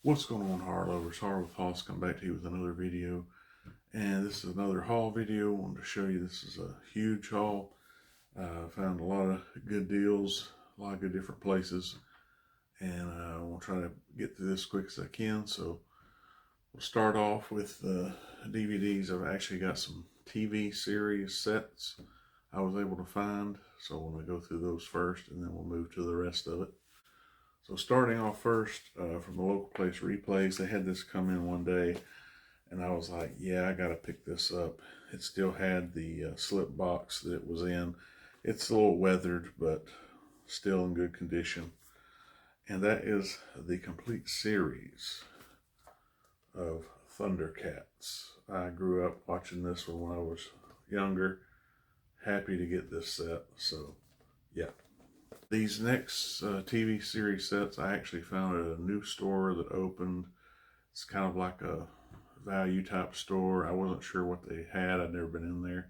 What's going on, horror lovers? Horror with Hoss come back to you with another video, and this is another haul video. I wanted to show you this is a huge haul. Found a lot of good deals, a lot of good different places, and I want to try to get through this as quick as I can. So we'll start off with DVDs. I've actually got some TV series sets I was able to find, so I want to go through those first, and then we'll move to the rest of it. So starting off first, from the local place Replays, they had this come in one day, and I was like, yeah, I got to pick this up. It still had the slip box that it was in. It's a little weathered, but still in good condition. And that is the complete series of Thundercats. I grew up watching this one when I was younger. Happy to get this set, so yeah. These next TV series sets I actually found at a new store that opened. It's kind of like a value type store. I wasn't sure what they had. I'd never been in there.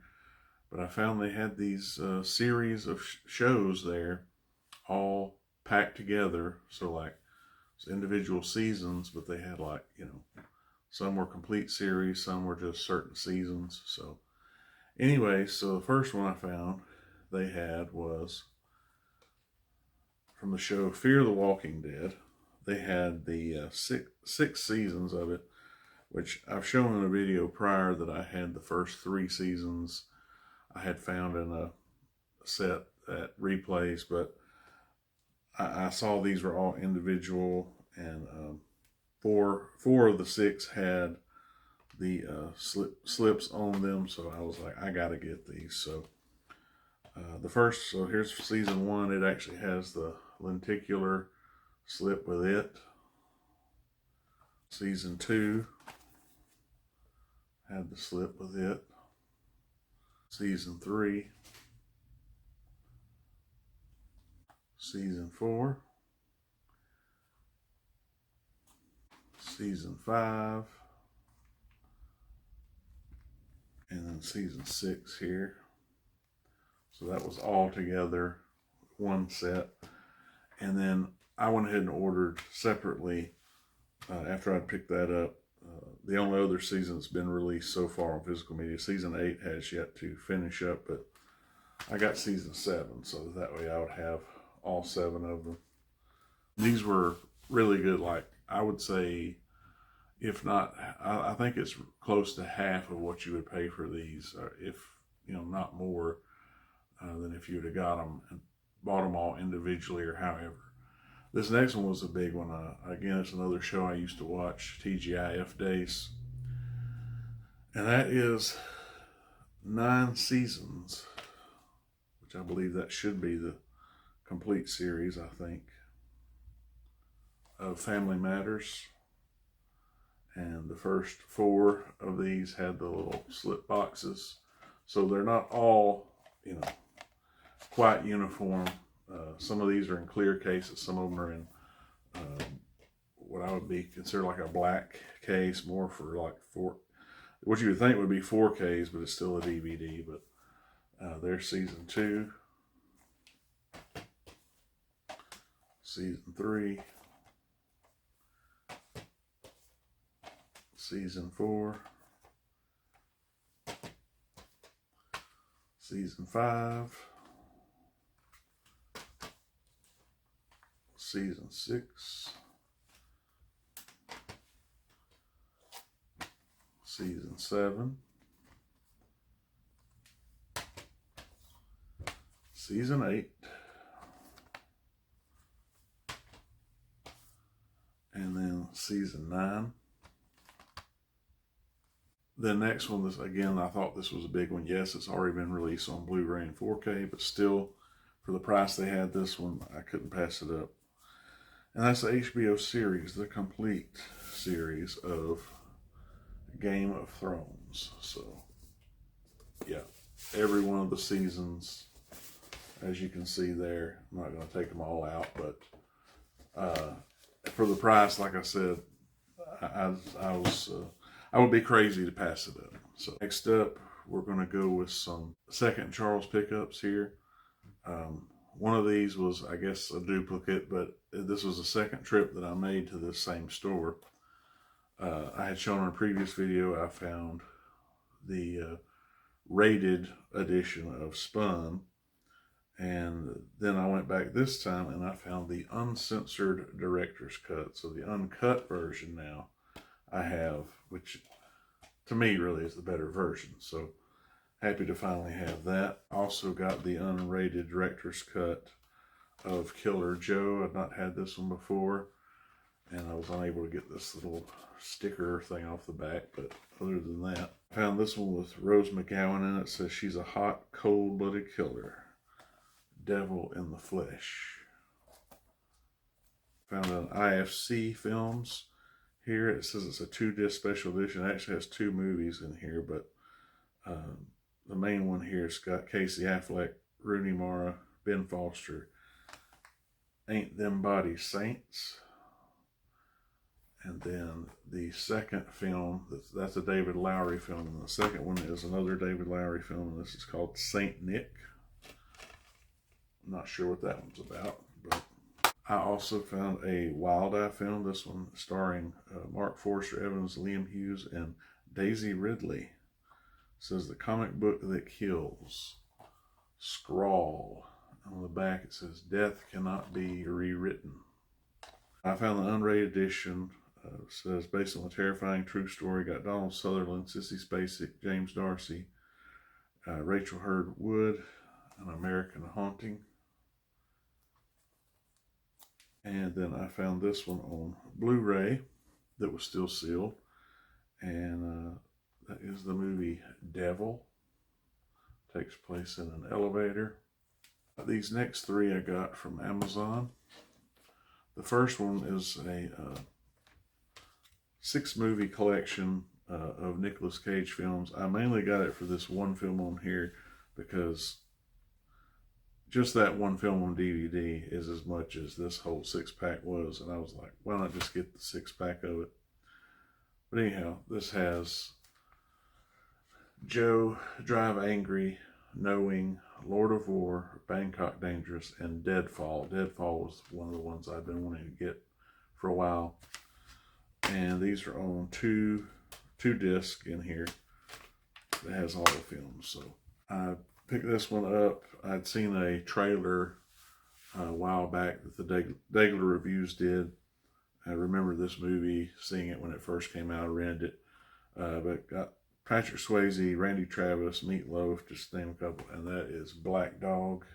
But I found they had these series of shows there all packed together. So like it's individual seasons, but they had like, you know, some were complete series, some were just certain seasons. So anyway, so the first one I found they had was from the show Fear the Walking Dead. They had the six seasons of it, which I've shown in a video prior that I had the first 3 seasons I had found in a set at Replays, but I saw these were all individual, and four of the 6 had the slips on them, so I was like, I gotta get these. So so here's season 1. It actually has the lenticular slip with it. Season 2 had the slip with it. Season 3. Season 4. Season 5. And then season 6 here. So that was all together, one set. And then I went ahead and ordered separately after I'd picked that up. The only other season that's been released so far on physical media, season 8 has yet to finish up, but I got season 7, so that way I would have all 7 of them. These were really good. Like, I would say, if not, I think it's close to half of what you would pay for these, if, you know, not more than if you would have got them and bought them all individually or however. This next one was a big one. Again, it's another show I used to watch, TGIF Days. And that is 9 seasons, which I believe that should be the complete series, I think, of Family Matters. And the first 4 of these had the little slip boxes. So they're not all, you know, quite uniform. Some of these are in clear cases. Some of them are in what I would be considered like a black case, more for like what you would think would be 4Ks, but it's still a DVD. But there's season 2, season 3, season 4, season 5, season 6, season 7, season 8, and then season 9. The next one, this again, I thought this was a big one. Yes, it's already been released on Blu-ray and 4K, but still, for the price they had this one, I couldn't pass it up. And that's the HBO series, the complete series of Game of Thrones. So, yeah, every one of the seasons, as you can see there. I'm not going to take them all out, but for the price, like I said, I would be crazy to pass it up. So next up, we're going to go with some Second Charles pickups here. one of these was, I guess, a duplicate, but this was the second trip that I made to this same store. I had shown in a previous video I found the rated edition of Spun, and then I went back this time and I found the uncensored director's cut. So the uncut version now I have, which to me really is the better version. So happy to finally have that. Also got the unrated director's cut of Killer Joe. I've not had this one before, and I was unable to get this little sticker thing off the back, but other than that, I found this one with Rose McGowan in it. It says she's a hot, cold-blooded killer. Devil in the Flesh. Found an IFC Films here. It says it's a 2-disc special edition. It actually has 2 movies in here, but the main one here has got Casey Affleck, Rooney Mara, Ben Foster, Ain't Them Body Saints. And then the second film, that's a David Lowery film. And the second one is another David Lowery film, and this is called Saint Nick. I'm not sure what that one's about, but I also found a Wild Eye film. This one starring Mark Forster Evans, Liam Hughes, and Daisy Ridley. It says the comic book that kills. Scrawl. On the back it says death cannot be rewritten. I found the unrated edition. It says based on a terrifying true story. Got Donald Sutherland, Sissy Spacek, James Darcy, Rachel Hurd Wood, An American Haunting. And then I found this one on Blu-ray that was still sealed. And that is the movie Devil. Takes place in an elevator. These next 3 I got from Amazon. The first one is a 6-movie collection of Nicolas Cage films. I mainly got it for this one film on here because just that one film on DVD is as much as this whole 6-pack was. And I was like, why not just get the 6-pack of it? But anyhow, this has Joe, Drive Angry, Knowing, Lord of War, Bangkok Dangerous, and Deadfall. Deadfall was one of the ones I've been wanting to get for a while. And these are on two discs in here that has all the films. So I picked this one up. I'd seen a trailer a while back that the Dagler Reviews did. I remember this movie, seeing it when it first came out. I rented it. But got Patrick Swayze, Randy Travis, Meat Loaf, just to name a couple. And that is Black Dog.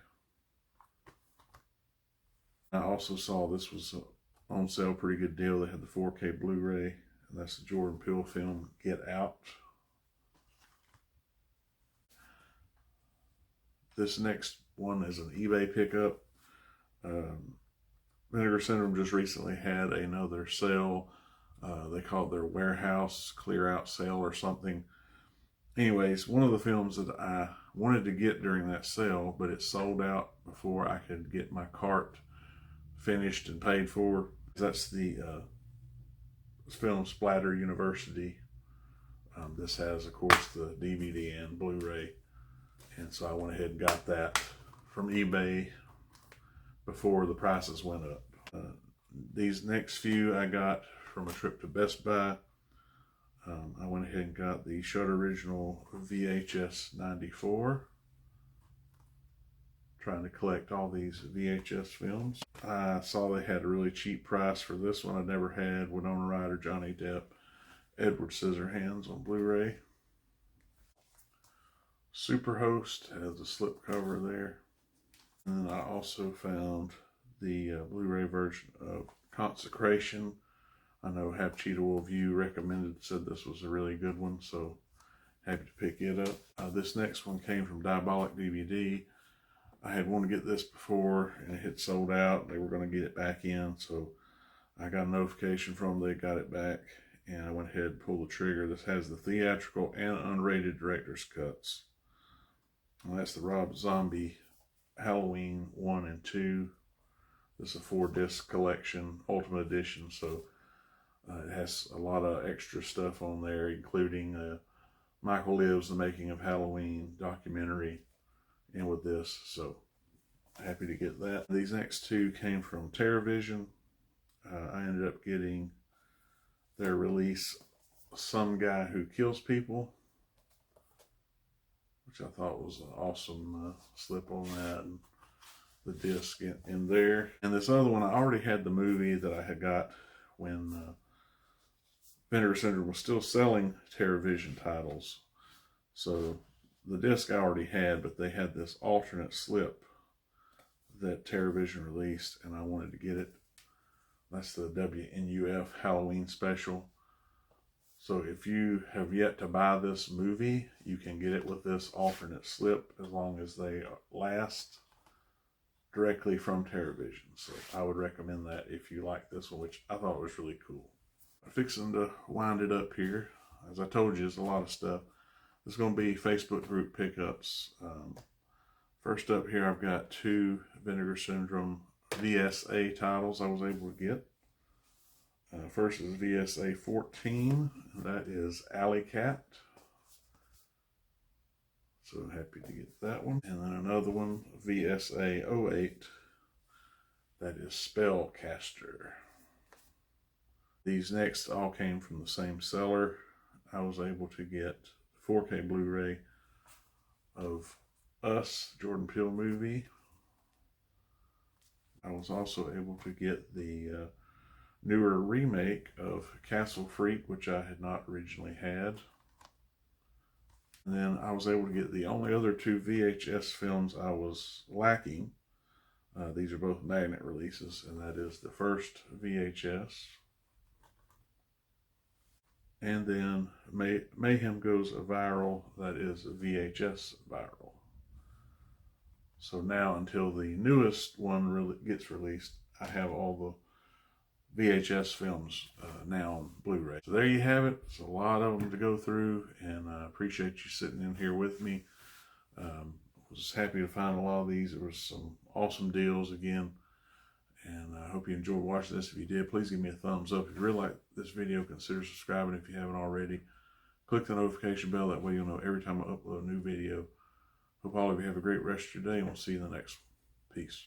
I also saw this was on sale, pretty good deal. They had the 4K Blu-ray. And that's the Jordan Peele film, Get Out. This next one is an eBay pickup. Vinegar Syndrome just recently had another sale. They called their warehouse clear out sale or something. Anyways, one of the films that I wanted to get during that sale, but it sold out before I could get my cart finished and paid for. That's the film Splatter University. This has, of course, the DVD and Blu-ray. And so I went ahead and got that from eBay before the prices went up. These next few I got from a trip to Best Buy. I went ahead and got the Shudder Original VHS 94. Trying to collect all these VHS films. I saw they had a really cheap price for this one. I never had Winona Ryder, Johnny Depp, Edward Scissorhands on Blu-ray. Superhost has a slipcover there. And then I also found the Blu-ray version of Consecration. I know Hapcheetah View recommended, said this was a really good one, so happy to pick it up. This next one came from Diabolic DVD. I had wanted to get this before and it had sold out. They were going to get it back in, so I got a notification from them. They got it back, and I went ahead and pulled the trigger. This has the theatrical and unrated director's cuts. And that's the Rob Zombie Halloween 1 and 2. This is a 4-disc collection, Ultimate Edition, so it has a lot of extra stuff on there, including Michael Lives, The Making of Halloween documentary, and with this. So happy to get that. These next two came from TerraVision. I ended up getting their release, Some Guy Who Kills People, which I thought was an awesome slip on that, and the disc in there. And this other one, I already had the movie that I had got when Vinegar Syndrome was still selling TerraVision titles. So the disc I already had, but they had this alternate slip that TerraVision released, and I wanted to get it. That's the WNUF Halloween special. So if you have yet to buy this movie, you can get it with this alternate slip as long as they last, directly from TerraVision. So I would recommend that if you like this one, which I thought was really cool. I'm fixing to wind it up here. As I told you, there's a lot of stuff. There's going to be Facebook group pickups. First up here, I've got 2 Vinegar Syndrome VSA titles I was able to get. First is VSA 14, and that is Alley Cat. So happy to get that one. And then another one, VSA 08, that is Spellcaster. These next all came from the same seller. I was able to get 4K Blu-ray of Us, Jordan Peele movie. I was also able to get the newer remake of Castle Freak, which I had not originally had. And then I was able to get the only other 2 VHS films I was lacking. These are both magnet releases, and that is the first VHS. And then Mayhem Goes Viral, that is VHS viral. So now, until the newest one gets released, I have all the VHS films now on Blu-ray. So there you have it. It's a lot of them to go through, and I appreciate you sitting in here with me. Was happy to find a lot of these. There was some awesome deals again, and I hope you enjoyed watching this. If you did, please give me a thumbs up. If you really like this video, consider subscribing if you haven't already. Click the notification bell, that way you'll know every time I upload a new video. Hope all of you have a great rest of your day, and we'll see you in the next one. Peace.